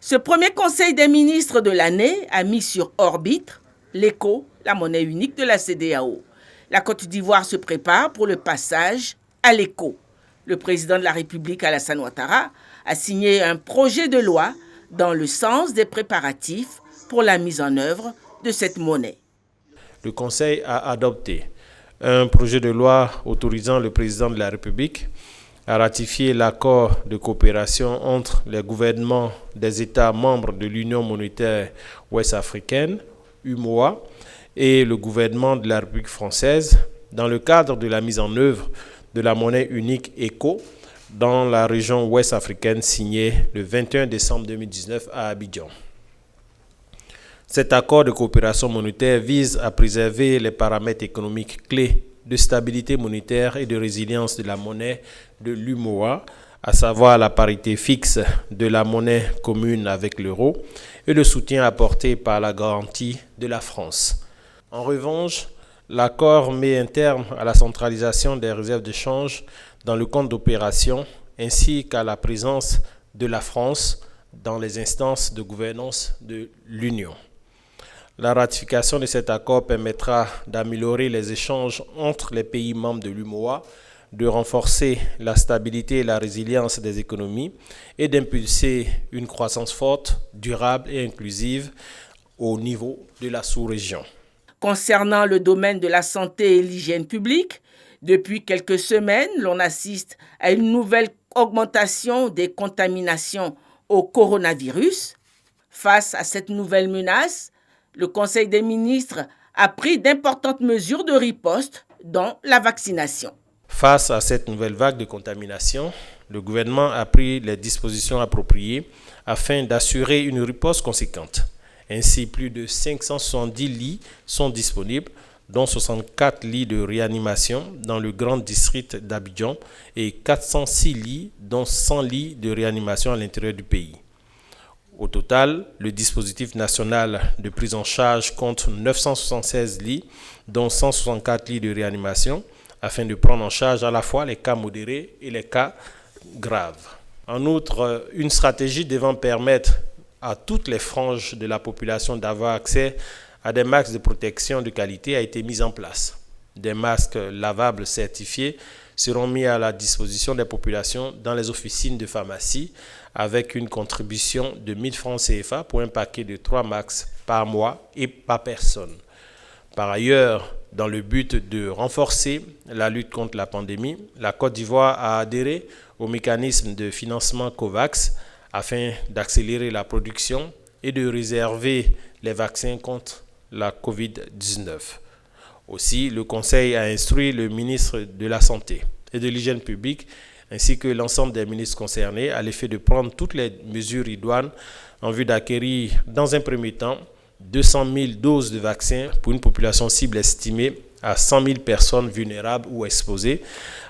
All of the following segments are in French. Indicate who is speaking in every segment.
Speaker 1: Ce premier conseil des ministres de l'année a mis sur orbite l'ECO, la monnaie unique de la CEDEAO. La Côte d'Ivoire se prépare pour le passage à l'ECO. Le président de la République, Alassane Ouattara, a signé un projet de loi dans le sens des préparatifs pour la mise en œuvre de cette monnaie.
Speaker 2: Le Conseil a adopté un projet de loi autorisant le président de la République à ratifier l'accord de coopération entre les gouvernements des États membres de l'Union monétaire ouest-africaine, UMOA, et le gouvernement de la République française dans le cadre de la mise en œuvre de la monnaie unique ECO dans la région ouest-africaine signée le 21 décembre 2019 à Abidjan. Cet accord de coopération monétaire vise à préserver les paramètres économiques clés de stabilité monétaire et de résilience de la monnaie de l'UMOA, à savoir la parité fixe de la monnaie commune avec l'euro et le soutien apporté par la garantie de la France. En revanche, l'accord met un terme à la centralisation des réserves de change dans le compte d'opération ainsi qu'à la présence de la France dans les instances de gouvernance de l'Union. La ratification de cet accord permettra d'améliorer les échanges entre les pays membres de l'UMOA, de renforcer la stabilité et la résilience des économies et d'impulser une croissance forte, durable et inclusive au niveau de la sous-région.
Speaker 1: Concernant le domaine de la santé et l'hygiène publique, depuis quelques semaines, l'on assiste à une nouvelle augmentation des contaminations au coronavirus. Face à cette nouvelle menace, le Conseil des ministres a pris d'importantes mesures de riposte, dont la vaccination.
Speaker 2: Face à cette nouvelle vague de contamination, le gouvernement a pris les dispositions appropriées afin d'assurer une riposte conséquente. Ainsi, plus de 570 lits sont disponibles, dont 64 lits de réanimation dans le grand district d'Abidjan et 406 lits, dont 100 lits de réanimation à l'intérieur du pays. Au total, le dispositif national de prise en charge compte 976 lits, dont 164 lits de réanimation, afin de prendre en charge à la fois les cas modérés et les cas graves. En outre, une stratégie devant permettre à toutes les franges de la population d'avoir accès à des masques de protection de qualité a été mise en place. Des masques lavables certifiés seront mis à la disposition des populations dans les officines de pharmacie avec une contribution de 1 000 francs CFA pour un paquet de 3 masques par mois et par personne. Par ailleurs, dans le but de renforcer la lutte contre la pandémie, la Côte d'Ivoire a adhéré au mécanisme de financement COVAX afin d'accélérer la production et de réserver les vaccins contre la COVID-19. Aussi, le Conseil a instruit le ministre de la Santé et de l'Hygiène publique ainsi que l'ensemble des ministres concernés à l'effet de prendre toutes les mesures idoines en vue d'acquérir, dans un premier temps, 200 000 doses de vaccins pour une population cible estimée à 100 000 personnes vulnérables ou exposées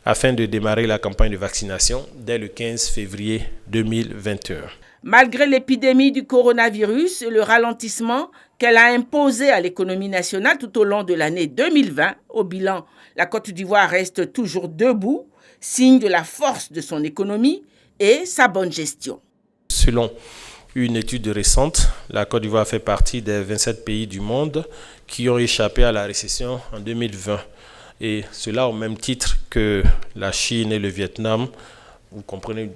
Speaker 2: afin de démarrer la campagne de vaccination dès le 15 février 2021.
Speaker 1: Malgré l'épidémie du coronavirus et le ralentissement qu'elle a imposé à l'économie nationale tout au long de l'année 2020, au bilan, la Côte d'Ivoire reste toujours debout, signe de la force de son économie et sa bonne gestion.
Speaker 2: Selon une étude récente, la Côte d'Ivoire fait partie des 27 pays du monde qui ont échappé à la récession en 2020. Et cela au même titre que la Chine et le Vietnam. Vous comprenez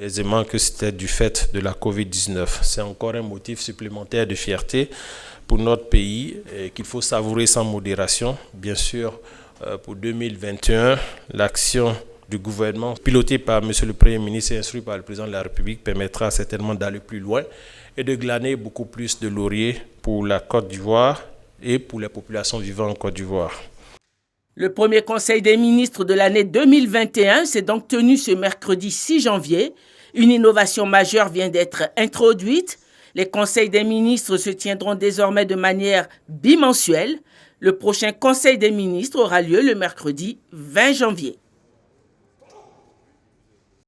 Speaker 2: aisément que c'était du fait de la COVID-19. C'est encore un motif supplémentaire de fierté pour notre pays et qu'il faut savourer sans modération. Bien sûr, pour 2021, l'action du gouvernement, piloté par M. le Premier ministre et instruit par le Président de la République, permettra certainement d'aller plus loin et de glaner beaucoup plus de lauriers pour la Côte d'Ivoire et pour les populations vivant en Côte d'Ivoire.
Speaker 1: Le premier conseil des ministres de l'année 2021 s'est donc tenu ce mercredi 6 janvier. Une innovation majeure vient d'être introduite. Les conseils des ministres se tiendront désormais de manière bimensuelle. Le prochain conseil des ministres aura lieu le mercredi 20 janvier.